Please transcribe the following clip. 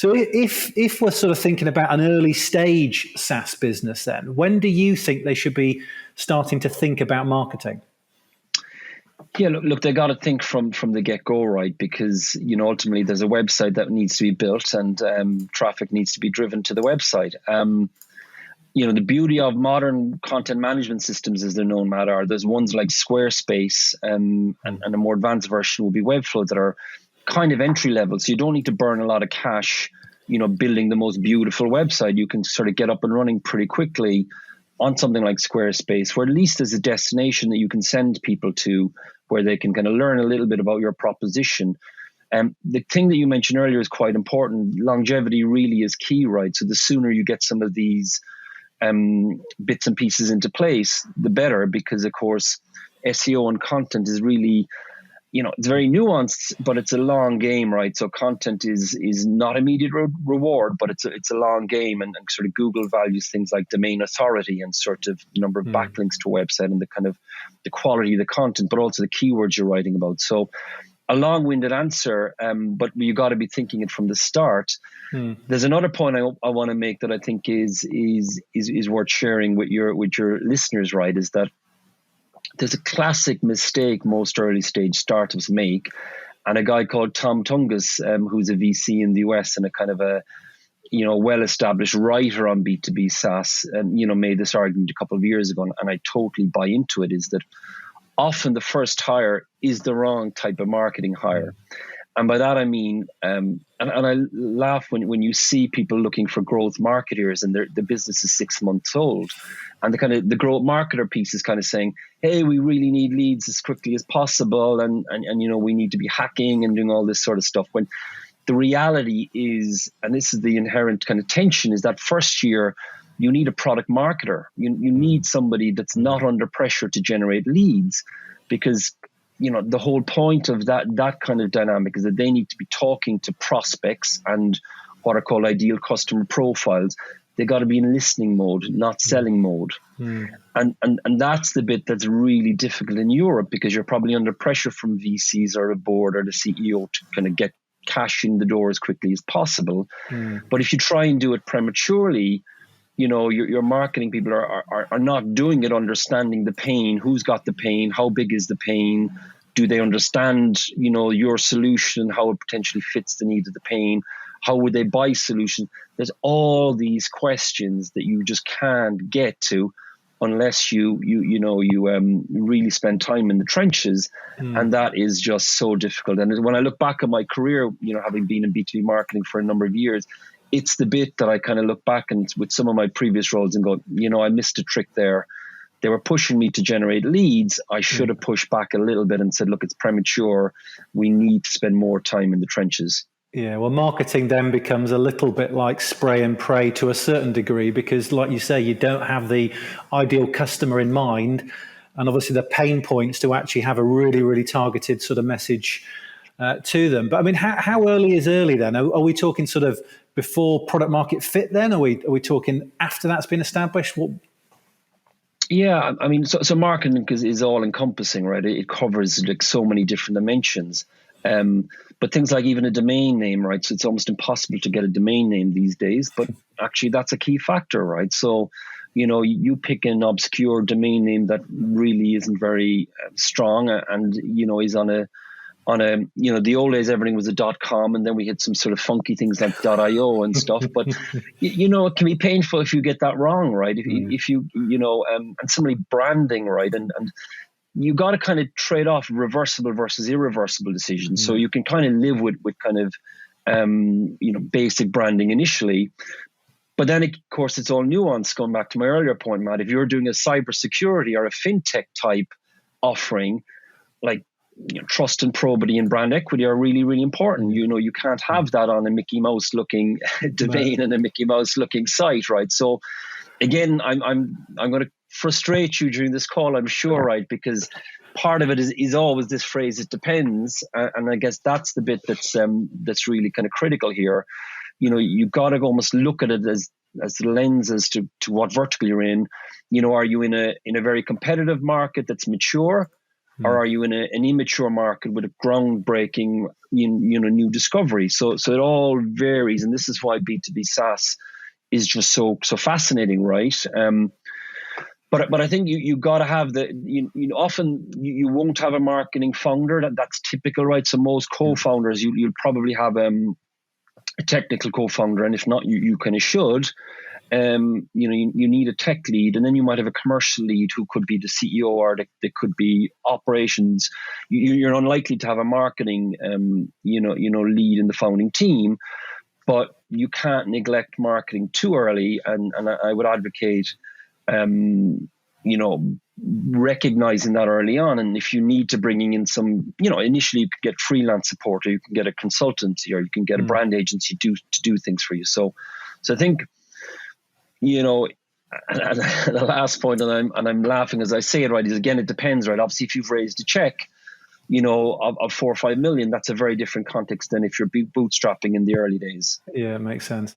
So if we're sort of thinking about an early stage SaaS business, then when do you think they should be starting to think about marketing? Yeah, look, they got to think from the get-go, right? Because, ultimately there's a website that needs to be built and traffic needs to be driven to the website. The beauty of modern content management systems, as they're known, Matt, are there's ones like Squarespace and a more advanced version will be Webflow that are kind of entry level. So you don't need to burn a lot of cash, building the most beautiful website. You can sort of get up and running pretty quickly on something like Squarespace, where at least there's a destination that you can send people to where they can kind of learn a little bit about your proposition. The thing that you mentioned earlier is quite important. Longevity really is key, right? So the sooner you get some of these bits and pieces into place, the better, because of course, SEO and content is really, it's very nuanced, but it's a long game, right? So content is not immediate reward, but it's a long game, and sort of Google values things like domain authority and sort of number of backlinks to a website and the kind of the quality of the content, but also the keywords you're writing about. So a long-winded answer, but you got to be thinking it from the start. There's another point I want to make that I think is worth sharing with your listeners, right? Is that there's a classic mistake most early stage startups make, and a guy called Tom Tungus, who's a VC in the US and a kind of a well-established writer on B2B SaaS, made this argument a couple of years ago, and I totally buy into it. Is that often the first hire is the wrong type of marketing hire. And by that I mean, and I laugh when you see people looking for growth marketers and the business is 6 months old, and the growth marketer piece is kind of saying, hey, we really need leads as quickly as possible, and we need to be hacking and doing all this sort of stuff. When the reality is, and this is the inherent kind of tension, is that first year you need a product marketer. You need somebody that's not under pressure to generate leads, because the whole point of that kind of dynamic is that they need to be talking to prospects and what are called ideal customer profiles. They got to be in listening mode, not selling mode. And that's the bit that's really difficult in Europe, because you're probably under pressure from VCs or a board or the CEO to kind of get cash in the door as quickly as possible. But if you try and do it prematurely, your marketing people are not doing it understanding the pain. Who's got the pain? How big is the pain? Do they understand, your solution, how it potentially fits the needs of the pain? How would they buy solutions? There's all these questions that you just can't get to unless you really spend time in the trenches. And that is just so difficult. And when I look back at my career, having been in B2B marketing for a number of years, it's the bit that I kind of look back and with some of my previous roles and go, I missed a trick there. They were pushing me to generate leads. I should have pushed back a little bit and said, look, it's premature. We need to spend more time in the trenches. Yeah, well, marketing then becomes a little bit like spray and pray to a certain degree, because like you say, you don't have the ideal customer in mind, and obviously the pain points to actually have a really, really targeted sort of message to them. But I mean, how early is early then? Are we talking sort of before product market fit then? Are we talking after that's been established? Yeah, I mean, so marketing is all encompassing, right? It covers like so many different dimensions. But things like even a domain name, right? So it's almost impossible to get a domain name these days, but actually that's a key factor, right? So, you pick an obscure domain name that really isn't very strong and, is on a, the old days, everything was a .com, and then we had some sort of funky things like .io and stuff. But, it can be painful if you get that wrong, right? If you and similarly branding, right? And you got to kind of trade off reversible versus irreversible decisions. So you can kind of live with kind of, basic branding initially. But then, of course, it's all nuance. Going back to my earlier point, Matt, if you're doing a cybersecurity or a fintech type offering, like, trust and probity and brand equity are really, really important. You can't have that on a Mickey Mouse looking domain and a Mickey Mouse looking site, right? So again, I'm going to frustrate you during this call, I'm sure, right? Because part of it is always this phrase, it depends. And I guess that's the bit that's really kind of critical here. You've got to almost look at it as the lens as to what vertical you're in. Are you in a very competitive market that's mature? Or are you in an immature market with a groundbreaking new discovery. So it all varies, and this is why B2B SaaS is just so fascinating, right? But I think you got to have often you won't have a marketing founder. That's typical, right? So most co-founders, you'll probably have a technical co-founder, and if not, you kind of should. You need a tech lead, and then you might have a commercial lead who could be the CEO, or they could be operations. You're unlikely to have a marketing lead in the founding team, but you can't neglect marketing too early. And I would advocate recognizing that early on. And if you need to bringing in some, initially you could get freelance support, or you can get a consultancy, or you can get a brand agency to do things for you. So I think, and the last point, and I'm laughing as I say it, right, is again, it depends, right? Obviously, if you've raised a check, of 4 or 5 million, that's a very different context than if you're bootstrapping in the early days. Yeah, it makes sense.